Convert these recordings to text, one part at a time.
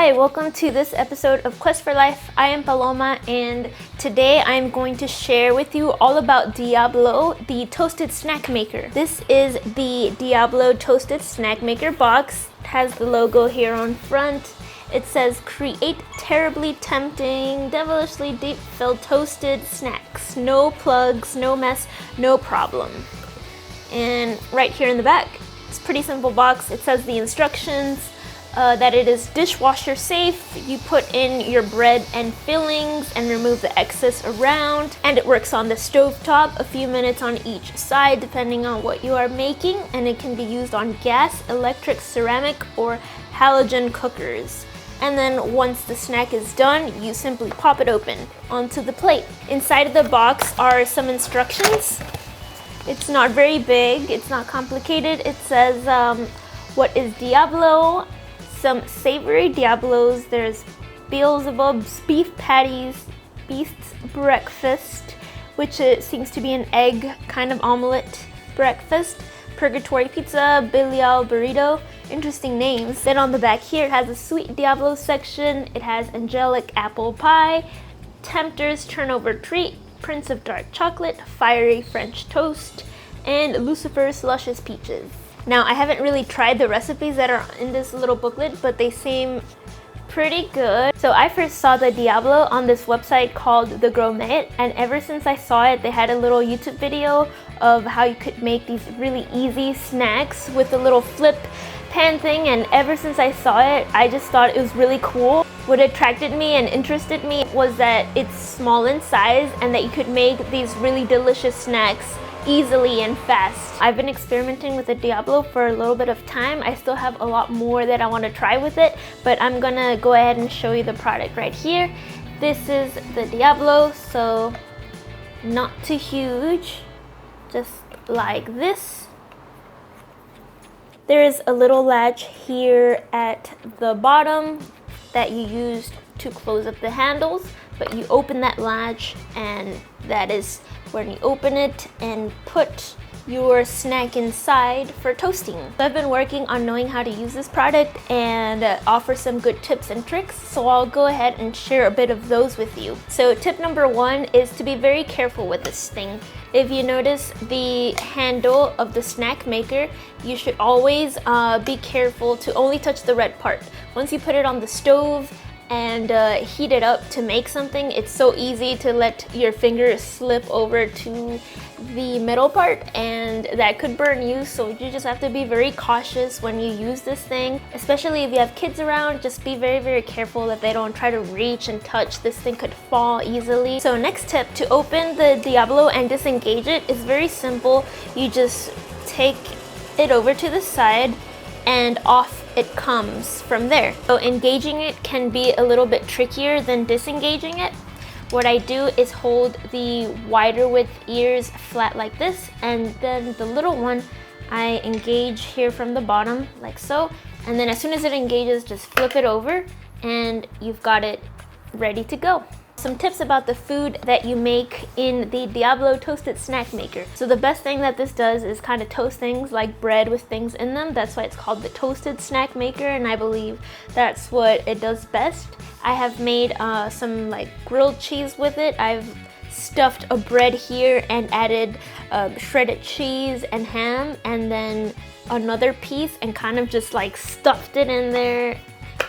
Hi, welcome to this episode of Quest for Life. I am Paloma, and today I'm going to share with you all about Diablo, the toasted snack maker. This is the Diablo toasted snack maker box. It has the logo here on front. It says, create terribly tempting, devilishly deep-filled toasted snacks. No plugs, no mess, no problem. And right here in the back, it's a pretty simple box. It says the instructions, that it is dishwasher safe. You put in your bread and fillings and remove the excess around. And it works on the stovetop, a few minutes on each side depending on what you are making. And it can be used on gas, electric, ceramic, or halogen cookers. And then once the snack is done, you simply pop it open onto the plate. Inside of the box are some instructions. It's not very big, it's not complicated. It says what is Diablo, some savory Diablos, there's Beelzebub's beef patties, Beast's breakfast, which it seems to be an egg kind of omelet breakfast, Purgatory pizza, Belial burrito, interesting names. Then on the back here it has a sweet Diablo section, it has angelic apple pie, Tempter's turnover treat, Prince of dark chocolate, fiery French toast, and Lucifer's luscious peaches. Now, I haven't really tried the recipes that are in this little booklet, but they seem pretty good. So I first saw the Diablo on this website called The Gourmet, and ever since I saw it, they had a little YouTube video of how you could make these really easy snacks with a little flip pan thing, and ever since I saw it, I just thought it was really cool. What attracted me and interested me was that it's small in size and that you could make these really delicious snacks easily and fast. I've been experimenting with the Diablo for a little bit of time. I still have a lot more that I want to try with it, but I'm gonna go ahead and show you the product right here. This is the Diablo, so not too huge, just like this. There is a little latch here at the bottom that you use to close up the handles, but you open that latch and that is when you open it and put your snack inside for toasting. So I've been working on knowing how to use this product and offer some good tips and tricks, so I'll go ahead and share a bit of those with you. So tip number one is to be very careful with this thing. If you notice the handle of the snack maker, you should always be careful to only touch the red part. Once you put it on the stove and heat it up to make something, it's so easy to let your finger slip over to the middle part, and that could burn you. So you just have to be very cautious when you use this thing, especially if you have kids around. Just be very careful that they don't try to reach and touch. This thing could fall easily. So next tip, to open the Diablo and disengage it is very simple. You just take it over to the side and off it comes from there. So engaging it can be a little bit trickier than disengaging it. What I do is hold the wider width ears flat like this, and then the little one I engage here from the bottom like so, and then as soon as it engages, just flip it over and you've got it ready to go. Some tips about the food that you make in the Diablo toasted snack maker. So the best thing that this does is kind of toast things like bread with things in them. That's why it's called the toasted snack maker, and I believe that's what it does best. I have made some like grilled cheese with it. I've stuffed a bread here and added shredded cheese and ham, and then another piece and kind of just like stuffed it in there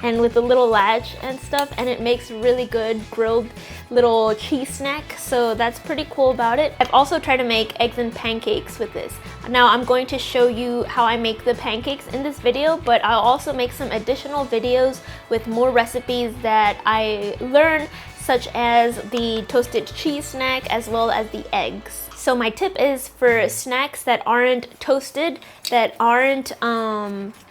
and with a little latch and stuff, and it makes really good grilled little cheese snack. So that's pretty cool about it. I've also tried to make eggs and pancakes with this. Now I'm going to show you how I make the pancakes in this video, but I'll also make some additional videos with more recipes that I learned, such as the toasted cheese snack as well as the eggs. So my tip is for snacks that aren't toasted, that aren't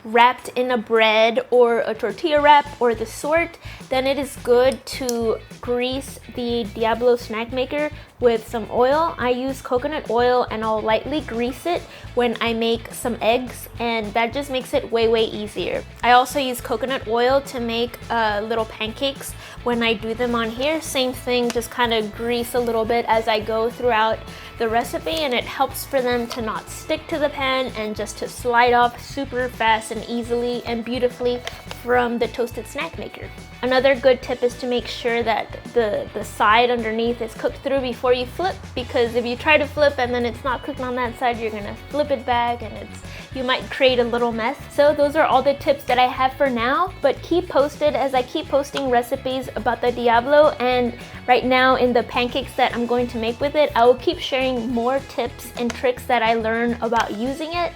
wrapped in a bread or a tortilla wrap or the sort, then it is good to grease the Diablo snack maker with some oil. I use coconut oil and I'll lightly grease it when I make some eggs, and that just makes it way easier. I also use coconut oil to make little pancakes when I do them on here. Same thing, just kind of grease a little bit as I go throughout the recipe, and it helps for them to not stick to the pan and just to slide off super fast and easily and beautifully from the toasted snack maker. Another good tip is to make sure that the side underneath is cooked through before you flip, because if you try to flip and then it's not cooked on that side, you're gonna flip it back and you might create a little mess. So those are all the tips that I have for now, but keep posted as I keep posting recipes about the Diablo, and right now in the pancakes that I'm going to make with it, I will keep sharing more tips and tricks that I learn about using it.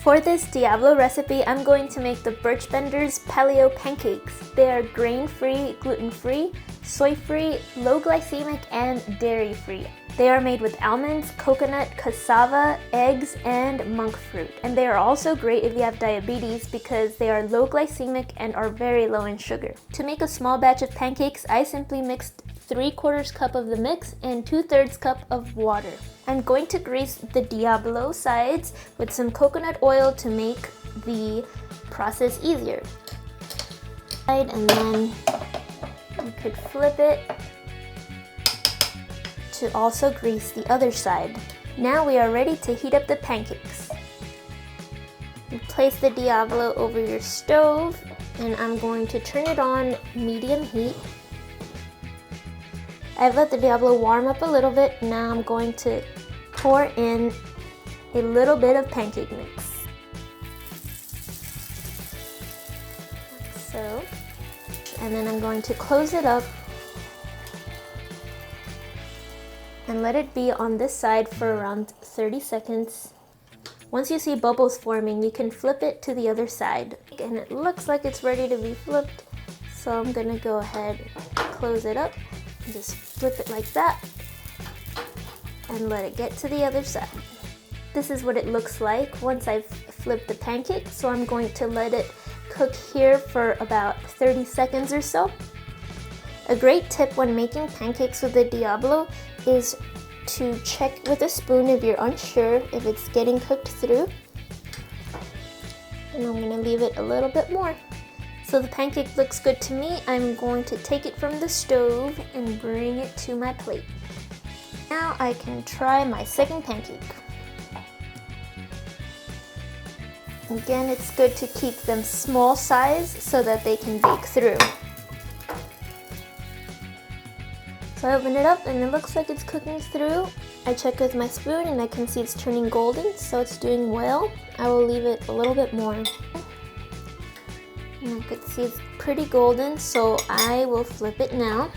For this Diablo recipe, I'm going to make the Birch Benders Paleo Pancakes. They are grain-free, gluten-free, soy-free, low glycemic, and dairy-free. They are made with almonds, coconut, cassava, eggs, and monk fruit. And they are also great if you have diabetes because they are low glycemic and are very low in sugar. To make a small batch of pancakes, I simply mixed 3/4 cup of the mix and 2/3 cup of water. I'm going to grease the Diablo sides with some coconut oil to make the process easier. And then you could flip it to also grease the other side. Now we are ready to heat up the pancakes. You place the Diablo over your stove, and I'm going to turn it on medium heat. I've let the Diablo warm up a little bit. Now I'm going to pour in a little bit of pancake mix. Like so. And then I'm going to close it up and let it be on this side for around 30 seconds. Once you see bubbles forming, you can flip it to the other side. And it looks like it's ready to be flipped. So I'm gonna go ahead and close it up and just flip it like that and let it get to the other side. This is what it looks like once I've flipped the pancake. So I'm going to let it cook here for about 30 seconds or so. A great tip when making pancakes with the Diablo is to check with a spoon if you're unsure if it's getting cooked through. And I'm gonna leave it a little bit more. So the pancake looks good to me. I'm going to take it from the stove and bring it to my plate. Now I can try my second pancake. Again, it's good to keep them small size so that they can bake through. So I open it up and it looks like it's cooking through. I check with my spoon and I can see it's turning golden, so it's doing well. I will leave it a little bit more. And I could see it's pretty golden, so I will flip it now,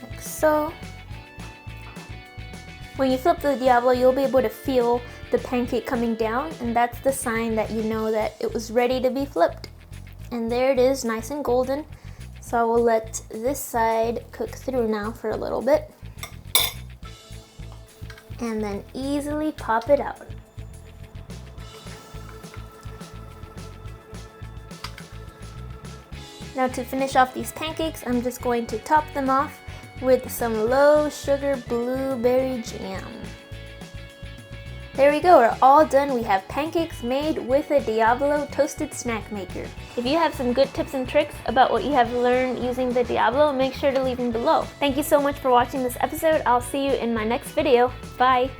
like so. When you flip the Diablo, you'll be able to feel the pancake coming down, and that's the sign that you know that it was ready to be flipped. And there it is, nice and golden. So I will let this side cook through now for a little bit. And then easily pop it out. Now to finish off these pancakes, I'm just going to top them off with some low sugar blueberry jam. There we go, we're all done. We have pancakes made with a Diablo toasted snack maker. If you have some good tips and tricks about what you have learned using the Diablo, make sure to leave them below. Thank you so much for watching this episode. I'll see you in my next video. Bye!